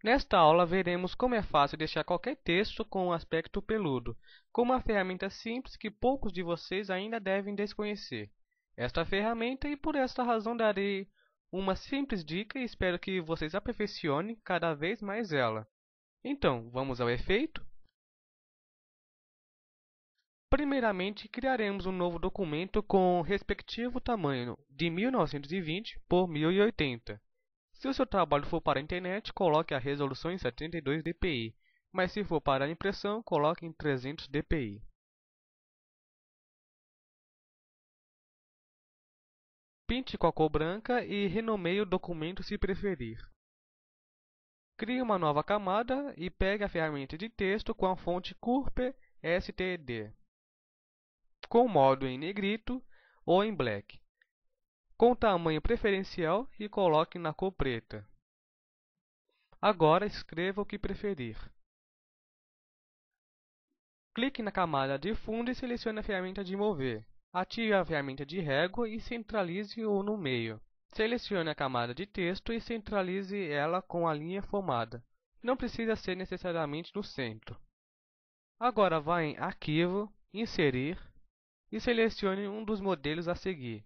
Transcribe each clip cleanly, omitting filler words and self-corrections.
Nesta aula, veremos como é fácil deixar qualquer texto com um aspecto peludo, com uma ferramenta simples que poucos de vocês ainda devem desconhecer. Esta ferramenta e por esta razão darei uma simples dica e espero que vocês aperfeiçoem cada vez mais ela. Então, vamos ao efeito? Primeiramente, criaremos um novo documento com o respectivo tamanho de 1920 por 1080. Se o seu trabalho for para a internet, coloque a resolução em 72 dpi, mas se for para a impressão, coloque em 300 dpi. Pinte com a cor branca e renomeie o documento se preferir. Crie uma nova camada e pegue a ferramenta de texto com a fonte Curve STD, com modo em negrito ou em black, com tamanho preferencial e coloque na cor preta. Agora escreva o que preferir. Clique na camada de fundo e selecione a ferramenta de mover. Ative a ferramenta de régua e centralize-o no meio. Selecione a camada de texto e centralize ela com a linha formada. Não precisa ser necessariamente no centro. Agora vá em Arquivo, Inserir e selecione um dos modelos a seguir.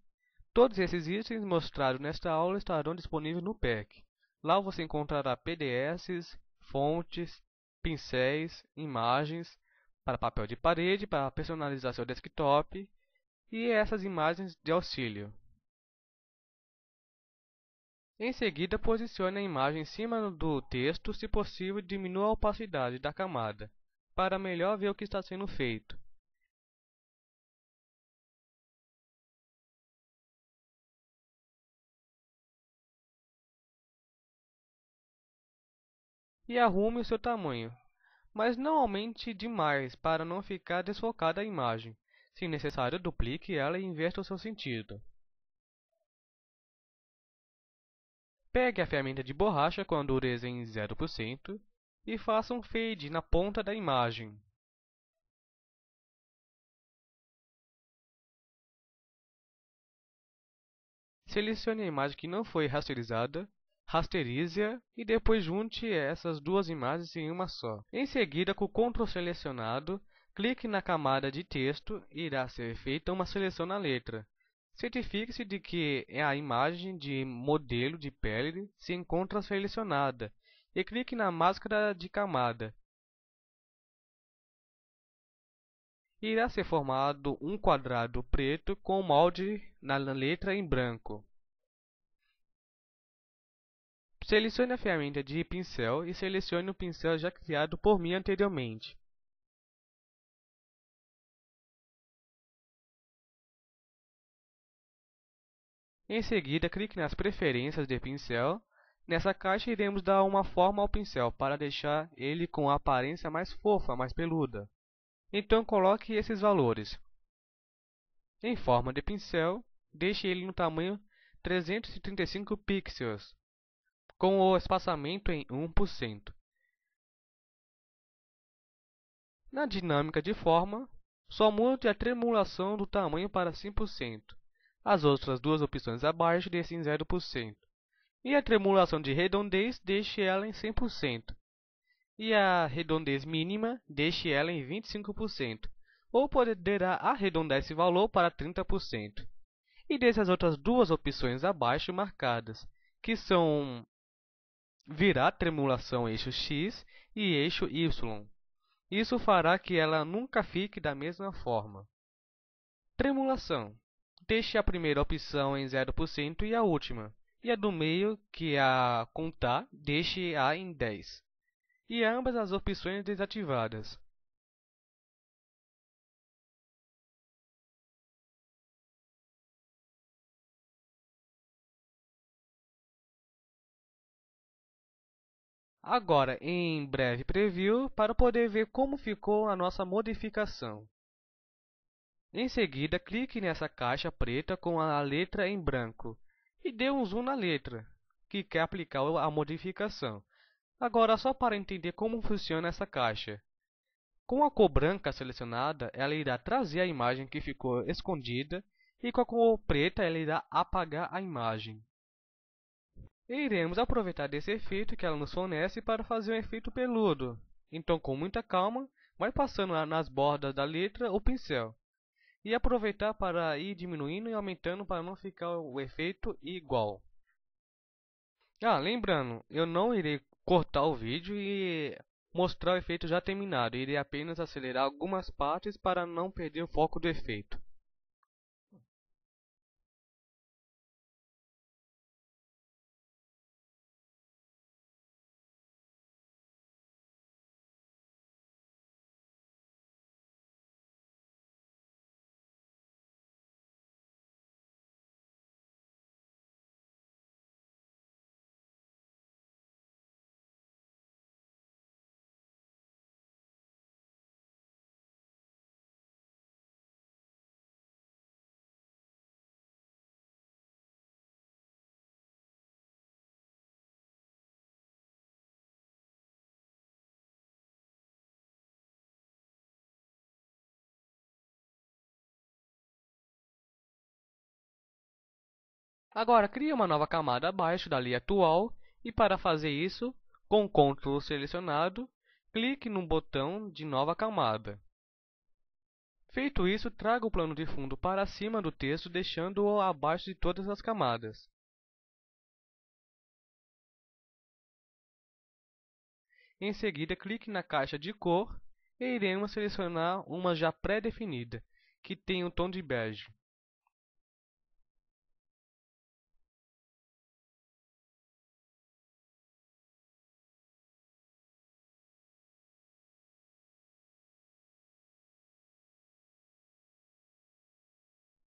Todos esses itens mostrados nesta aula estarão disponíveis no PEC. Lá você encontrará PDFs, fontes, pincéis, imagens, para papel de parede, para personalizar seu desktop e essas imagens de auxílio. Em seguida, posicione a imagem em cima do texto, se possível, diminua a opacidade da camada, para melhor ver o que está sendo feito. E arrume o seu tamanho, mas não aumente demais para não ficar desfocada a imagem. Se necessário, duplique ela e inverta o seu sentido. Pegue a ferramenta de borracha com a dureza em 0% e faça um fade na ponta da imagem. Selecione a imagem que não foi rasterizada, rasterize-a e depois junte essas duas imagens em uma só. Em seguida, com o Ctrl selecionado, clique na camada de texto e irá ser feita uma seleção na letra. Certifique-se de que a imagem de modelo de pele se encontra selecionada e clique na máscara de camada. Irá ser formado um quadrado preto com o molde na letra em branco. Selecione a ferramenta de pincel e selecione o pincel já criado por mim anteriormente. Em seguida, clique nas preferências de pincel. Nessa caixa iremos dar uma forma ao pincel para deixar ele com a aparência mais fofa, mais peluda. Então coloque esses valores. Em forma de pincel, deixe ele no tamanho 335 pixels, com o espaçamento em 1%. Na dinâmica de forma, só mude a tremulação do tamanho para 100%. As outras duas opções abaixo deixe em 0%. E a tremulação de redondez deixe ela em 100%. E a redondez mínima deixe ela em 25%. Ou poderá arredondar esse valor para 30%. E deixe as outras duas opções abaixo marcadas, que são virar tremulação eixo X e eixo Y. Isso fará que ela nunca fique da mesma forma. Tremulação. Deixe a primeira opção em 0% e a última. E a do meio, que é a contar, deixe-a em 10%. E ambas as opções desativadas. Agora, em breve preview, para poder ver como ficou a nossa modificação. Em seguida, clique nessa caixa preta com a letra em branco e dê um zoom na letra que quer aplicar a modificação. Agora, só para entender como funciona essa caixa. Com a cor branca selecionada, ela irá trazer a imagem que ficou escondida e com a cor preta, ela irá apagar a imagem. E iremos aproveitar desse efeito que ela nos fornece para fazer um efeito peludo. Então, com muita calma, vai passando nas bordas da letra o pincel. E aproveitar para ir diminuindo e aumentando para não ficar o efeito igual. Lembrando, eu não irei cortar o vídeo e mostrar o efeito já terminado. Irei apenas acelerar algumas partes para não perder o foco do efeito. Agora, crie uma nova camada abaixo da linha atual e para fazer isso, com o Ctrl selecionado, clique no botão de nova camada. Feito isso, traga o plano de fundo para cima do texto, deixando-o abaixo de todas as camadas. Em seguida, clique na caixa de cor e iremos selecionar uma já pré-definida, que tem um tom de bege.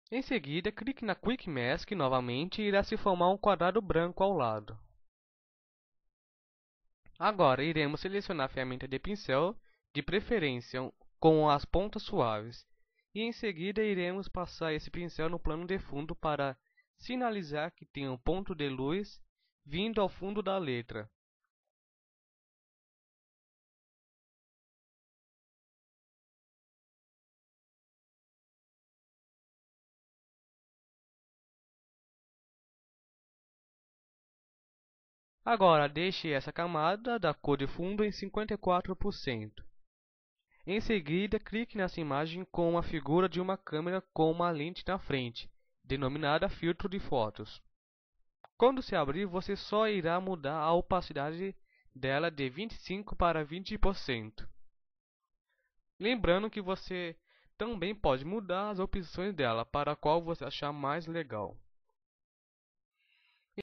Em seguida, clique na Quick Mask novamente e irá se formar um quadrado branco ao lado. Agora, iremos selecionar a ferramenta de pincel, de preferência com as pontas suaves, e em seguida iremos passar esse pincel no plano de fundo para sinalizar que tem um ponto de luz vindo ao fundo da letra. Agora, deixe essa camada da cor de fundo em 54%. Em seguida, clique nessa imagem com a figura de uma câmera com uma lente na frente, denominada filtro de fotos. Quando se abrir, você só irá mudar a opacidade dela de 25 para 20%. Lembrando que você também pode mudar as opções dela para a qual você achar mais legal.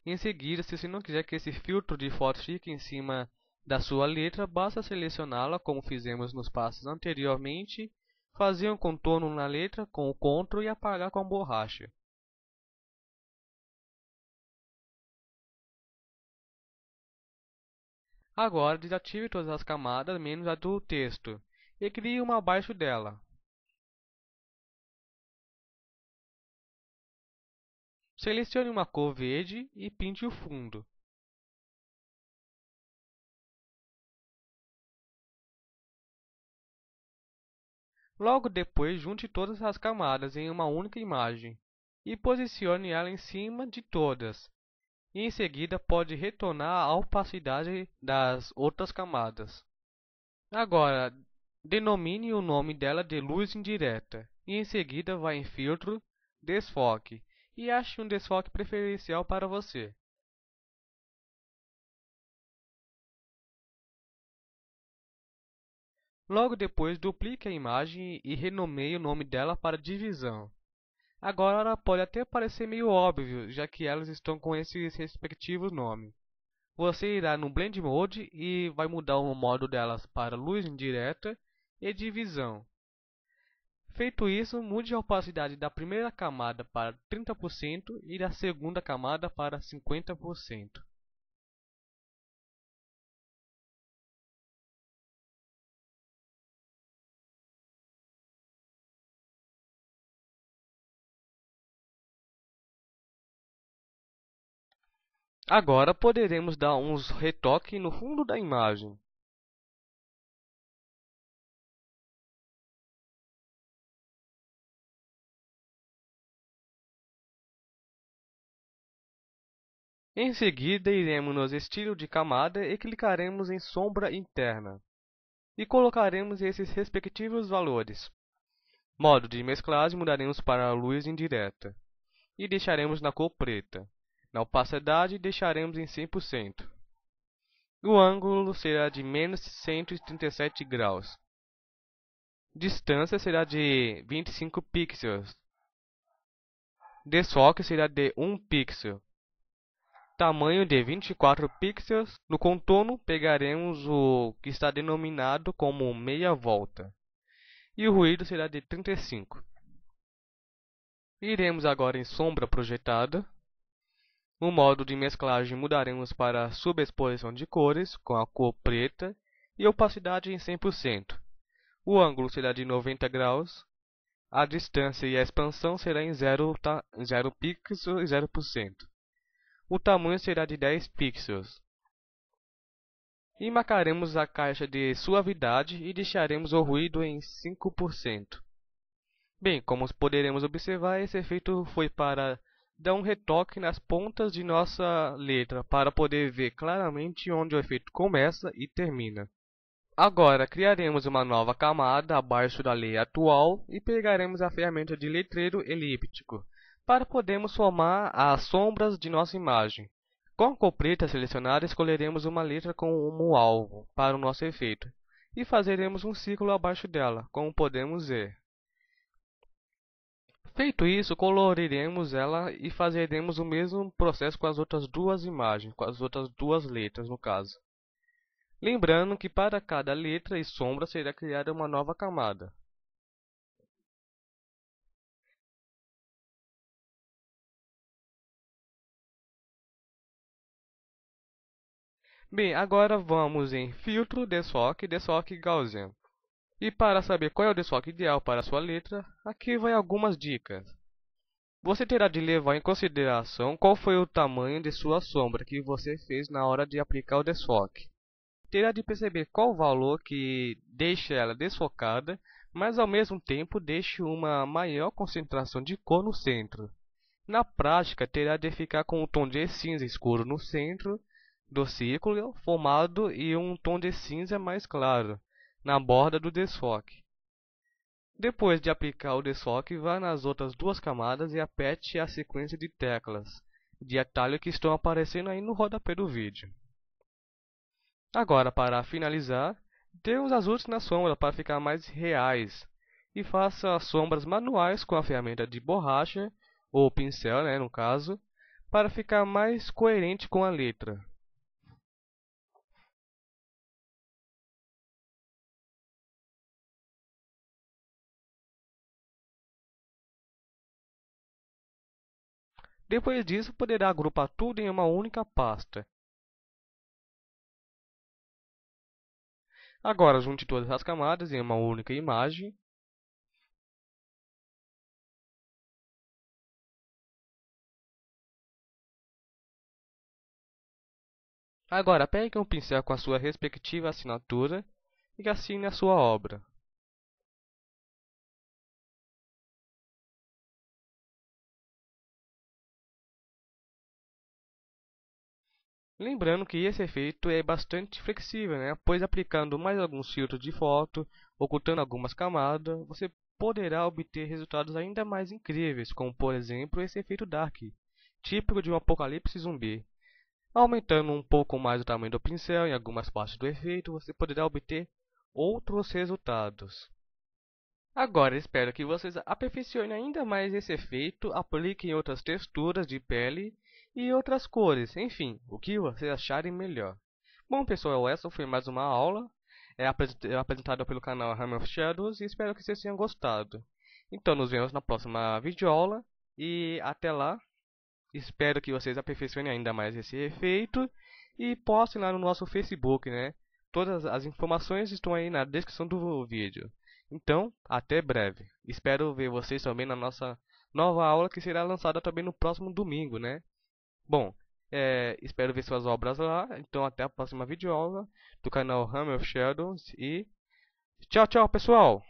Em seguida, se você não quiser que esse filtro de foto fique em cima da sua letra, basta selecioná-la como fizemos nos passos anteriormente, fazer um contorno na letra com o Ctrl e apagar com a borracha. Agora desative todas as camadas menos a do texto e crie uma abaixo dela. Selecione uma cor verde e pinte o fundo. Logo depois, junte todas as camadas em uma única imagem e posicione ela em cima de todas. E em seguida pode retornar a opacidade das outras camadas. Agora, denomine o nome dela de luz indireta e em seguida vá em filtro, desfoque e ache um desfoque preferencial para você. Logo depois, duplique a imagem e renomeie o nome dela para divisão. Agora ela pode até parecer meio óbvio, já que elas estão com esses respectivos nomes. Você irá no Blend Mode e vai mudar o modo delas para luz indireta e divisão. Feito isso, mude a opacidade da primeira camada para 30% e da segunda camada para 50%. Agora poderemos dar uns retoques no fundo da imagem. Em seguida, iremos no estilo de camada e clicaremos em sombra interna e colocaremos esses respectivos valores. Modo de mesclagem mudaremos para luz indireta e deixaremos na cor preta. Na opacidade deixaremos em 100%. O ângulo será de menos 137 graus. Distância será de 25 pixels. Desfoque será de 1 pixel. Tamanho de 24 pixels. No contorno, pegaremos o que está denominado como meia volta. E o ruído será de 35. Iremos agora em sombra projetada. O modo de mesclagem mudaremos para subexposição de cores, com a cor preta, e opacidade em 100%. O ângulo será de 90 graus. A distância e a expansão será em 0 pixels e 0%. O tamanho será de 10 pixels. E marcaremos a caixa de suavidade e deixaremos o ruído em 5%. Bem, como poderemos observar, esse efeito foi para dar um retoque nas pontas de nossa letra, para poder ver claramente onde o efeito começa e termina. Agora, criaremos uma nova camada abaixo da letra atual e pegaremos a ferramenta de letreiro elíptico, para podermos formar as sombras de nossa imagem. Com a cor preta selecionada, escolheremos uma letra como alvo para o nosso efeito, e fazeremos um círculo abaixo dela, como podemos ver. Feito isso, coloriremos ela e fazeremos o mesmo processo com as outras duas imagens, com as outras duas letras no caso. Lembrando que para cada letra e sombra será criada uma nova camada. Bem, agora vamos em Filtro, Desfoque, Desfoque Gaussian. E para saber qual é o desfoque ideal para a sua letra, aqui vai algumas dicas. Você terá de levar em consideração qual foi o tamanho de sua sombra que você fez na hora de aplicar o desfoque. Terá de perceber qual valor que deixa ela desfocada, mas ao mesmo tempo deixe uma maior concentração de cor no centro. Na prática, terá de ficar com um tom de cinza escuro no centro do círculo formado e um tom de cinza mais claro na borda do desfoque. Depois de aplicar o desfoque, vá nas outras duas camadas e aperte a sequência de teclas de atalho que estão aparecendo aí no rodapé do vídeo. Agora, para finalizar, dê uns ajustes na sombra para ficar mais reais e faça as sombras manuais com a ferramenta de borracha ou pincel, no caso, para ficar mais coerente com a letra. Depois disso, poderá agrupar tudo em uma única pasta. Agora, junte todas as camadas em uma única imagem. Agora, pegue um pincel com a sua respectiva assinatura e assine a sua obra. Lembrando que esse efeito é bastante flexível, pois aplicando mais alguns filtros de foto, ocultando algumas camadas, você poderá obter resultados ainda mais incríveis, como por exemplo esse efeito Dark, típico de um apocalipse zumbi. Aumentando um pouco mais o tamanho do pincel em algumas partes do efeito, você poderá obter outros resultados. Agora, espero que vocês aperfeiçoem ainda mais esse efeito, apliquem outras texturas de pele e outras cores, enfim, o que vocês acharem melhor. Bom pessoal, essa foi mais uma aula, apresentada pelo canal Hammer of Shadows e espero que vocês tenham gostado. Então nos vemos na próxima videoaula e até lá, espero que vocês aperfeiçoem ainda mais esse efeito e postem lá no nosso Facebook, Todas as informações estão aí na descrição do vídeo. Então, até breve. Espero ver vocês também na nossa nova aula que será lançada também no próximo domingo, Bom, espero ver suas obras lá. Então, até a próxima videoaula do canal Hammer of Shadows e tchau, tchau, pessoal!